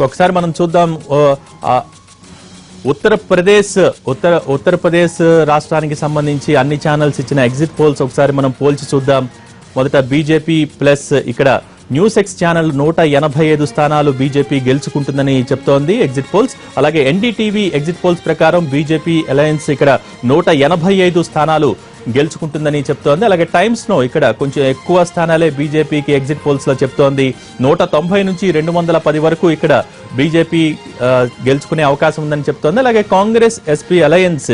ఒకసారి మనం చూద్దాం. ఉత్తరప్రదేశ్ రాష్ట్రానికి సంబంధించి అన్ని ఛానల్స్ ఇచ్చిన ఎగ్జిట్ పోల్స్ ఒకసారి మనం పోల్చి చూద్దాం. మొదట బీజేపీ ప్లస్ ఇక్కడ న్యూస్ ఎక్స్ ఛానల్ 185 స్థానాలు బీజేపీ గెలుచుకుంటుందని చెప్తోంది ఎగ్జిట్ పోల్స్. అలాగే ఎన్డీటీవీ ఎగ్జిట్ పోల్స్ ప్రకారం బీజేపీ అలయన్స్ ఇక్కడ 185 స్థానాలు గెలుచుకుంటుందని చెప్తోంది. అలాగే టైమ్స్ నో ఇక్కడ కొంచెం ఎక్కువ స్థానాలే బీజేపీకి ఎగ్జిట్ పోల్స్ లో చెప్తోంది. 190 నుంచి 210 వరకు ఇక్కడ బీజేపీ గెలుచుకునే అవకాశం ఉందని చెప్తోంది. అలాగే Congress SP alliance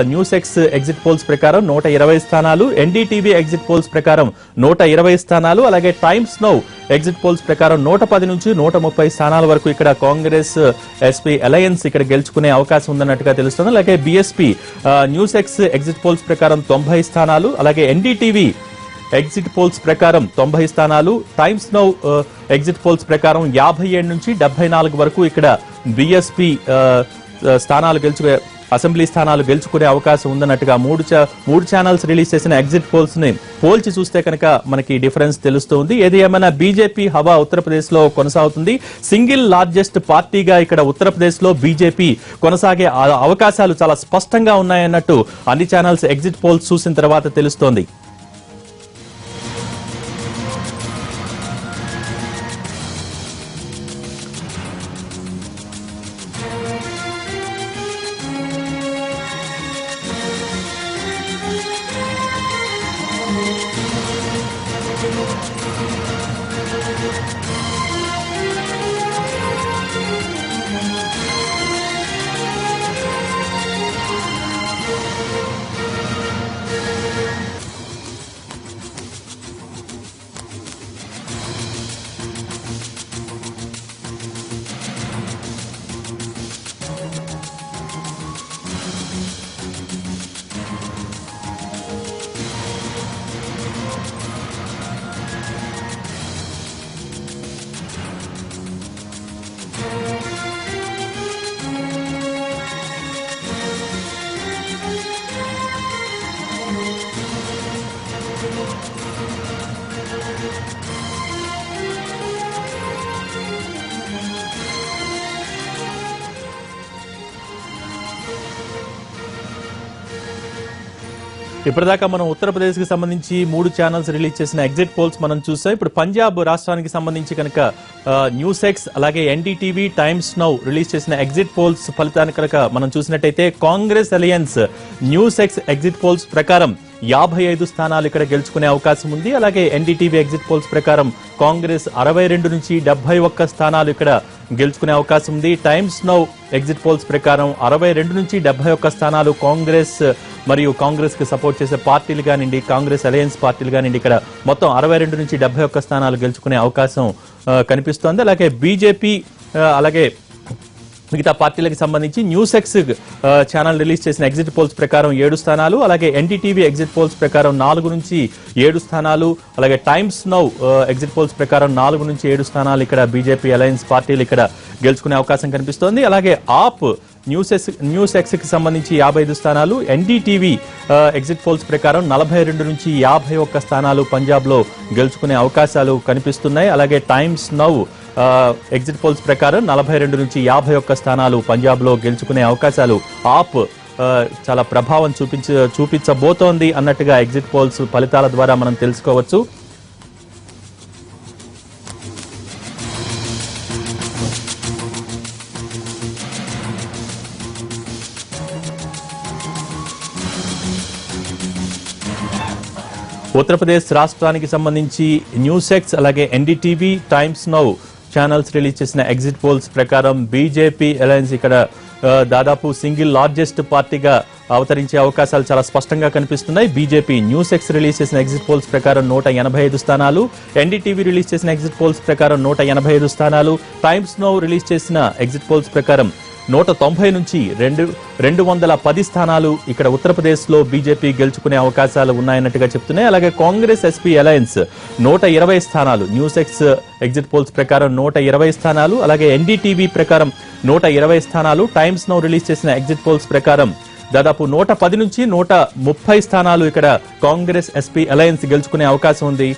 news X exit polls ప్రకారం 120 స్థానాలు, ఎన్డీటీవీ ఎగ్జిట్ పోల్స్ ప్రకారం 120 స్థానాలు, అలాగే టైమ్స్ నో ఎగ్జిట్ పోల్స్ ప్రకారం 110 నుంచి 130 స్థానాల వరకు ఇక్కడ కాంగ్రెస్ ఎస్పీ అలయన్స్ ఇక్కడ గెలుచుకునే అవకాశం ఉందన్నట్టుగా తెలుస్తుంది. అలాగే BSP news X exit polls ప్రకారం 90 స్థానాలు, అలాగే ఎన్డీటీవీ ఎగ్జిట్ పోల్స్ ప్రకారం 90 స్థానాలు, టైమ్స్ నౌ ఎగ్జిట్ పోల్స్ ప్రకారం 57 నుంచి 74 వరకు ఇక్కడ బీఎస్పీ అసెంబ్లీ స్థానాలు గెలుచుకునే అవకాశం ఉందన్నట్టుగా మూడు ఛానల్స్ రిలీజ్ చేసిన ఎగ్జిట్ పోల్స్ ని పోల్చి చూస్తే కనుక మనకి డిఫరెన్స్ తెలుస్తుంది. ఏది ఏమైనా బీజేపీ హవా ఉత్తరప్రదేశ్ లో కొనసాగుతుంది. సింగిల్ లార్జెస్ట్ పార్టీగా ఇక్కడ ఉత్తరప్రదేశ్ లో బీజేపీ కొనసాగే అవకాశాలు చాలా స్పష్టంగా ఉన్నాయన్నట్టు అన్ని ఛానల్స్ ఎగ్జిట్ పోల్స్ చూసిన తర్వాత తెలుస్తోంది. ఇప్పటిదాకా మనం ఉత్తరప్రదేశ్ కి సంబంధించి 3 ఛానల్స్ రిలీజ్ చేసిన ఎగ్జిట్ పోల్స్ మనం చూసాం. ఇప్పుడు పంజాబ్ రాష్ట్రానికి సంబంధించి కనుక న్యూస్ ఎక్స్ అలాగే ఎన్డీటీవీ టైమ్స్ నౌ రిలీజ్ చేసిన ఎగ్జిట్ పోల్స్ ఫలితాన్ని కనుక మనం చూసినట్టయితే Congress alliance news X exit polls ప్రకారం 55 స్థానాలు ఇక్కడ గెలుచుకునే అవకాశం ఉంది. అలాగే ఎన్డీటీవీ ఎగ్జిట్ పోల్స్ ప్రకారం కాంగ్రెస్ 62 నుంచి 71 స్థానాలు ఇక్కడ గెలుచుకునే అవకాశం ఉంది. టైమ్స్ నౌ ఎగ్జిట్ పోల్స్ ప్రకారం 62 నుంచి 71 స్థానాలు కాంగ్రెస్ మరియు కాంగ్రెస్ కి సపోర్ట్ చేసే పార్టీలు కానివ్వండి, కాంగ్రెస్ అలయన్స్ పార్టీలు కానివ్వండి, ఇక్కడ మొత్తం 62 నుంచి 71 స్థానాలు గెలుచుకునే అవకాశం కనిపిస్తోంది. అలాగే బీజేపీ అలాగే మిగతా పార్టీలకు సంబంధించి న్యూస్ ఎక్స్ ఛానల్ రిలీజ్ చేసిన ఎగ్జిట్ పోల్స్ ప్రకారం 7 స్థానాలు, అలాగే ఎన్డీటీవీ ఎగ్జిట్ పోల్స్ ప్రకారం 4 నుంచి 7 స్థానాలు, అలాగే టైమ్స్ నౌ ఎగ్జిట్ పోల్స్ ప్రకారం 4 నుంచి 7 స్థానాలు ఇక్కడ బీజేపీ అలయన్స్ పార్టీలు ఇక్కడ గెలుచుకునే అవకాశం కనిపిస్తోంది. అలాగే ఆప్ న్యూస్ ఎక్స్ కి సంబంధించి 55 స్థానాలు, ఎన్డీటీవీ ఎగ్జిట్ పోల్స్ ప్రకారం 42 నుంచి 51 స్థానాలు పంజాబ్ లో గెలుచుకునే అవకాశాలు కనిపిస్తున్నాయి. అలాగే టైమ్స్ నౌ ఎగ్జిట్ పోల్స్ ప్రకారం 42 నుంచి 51 స్థానాలు పంజాబ్ లో గెలుచుకునే అవకాశాలు ఆప్ చాలా ప్రభావం చూపించబోతోంది అన్నట్టుగా ఎగ్జిట్ పోల్స్ ఫలితాల ద్వారా మనం తెలుసుకోవచ్చు. ఉత్తరప్రదేశ్ రాష్ట్రానికి సంబంధించి న్యూస్ ఎక్స్ అలాగే NDTV times now channels release చేసిన ఎగ్జిట్ పోల్స్ ప్రకారం బీజేపీ అలయన్స్ ఇక్కడ దాదాపు సింగిల్ లార్జెస్ట్ పార్టీగా అవతరించే అవకాశాలు చాలా స్పష్టంగా కనిపిస్తున్నాయి. బీజేపీ న్యూస్ ఎక్స్ రిలీజ్ చేసిన ఎగ్జిట్ పోల్స్ ప్రకారం 185 స్థానాలు, ఎన్డీటీవీ రిలీజ్ చేసిన ఎగ్జిట్ పోల్స్ ప్రకారం 185 స్థానాలు, టైమ్స్ నౌ రిలీజ్ చేసిన ఎగ్జిట్ పోల్స్ ప్రకారం 190 నుంచి 210 స్థానాలు ఇక్కడ ఉత్తరప్రదేశ్ లో బీజేపీ గెలుచుకునే అవకాశాలు ఉన్నాయన్నట్టుగా చెప్తున్నాయి. అలాగే కాంగ్రెస్ ఎస్పీ అలయన్స్ 120 స్థానాలు, న్యూస్ ఎక్స్ ఎగ్జిట్ పోల్స్ ప్రకారం 120 స్థానాలు, అలాగే ఎన్డీటీవీ ప్రకారం 120 స్థానాలు, టైమ్స్ నౌ రిలీజ్ చేసిన ఎగ్జిట్ పోల్స్ ప్రకారం దాదాపు 110 నుంచి 130 స్థానాలు ఇక్కడ కాంగ్రెస్ ఎస్పీ అలయన్స్ గెలుచుకునే అవకాశం ఉంది.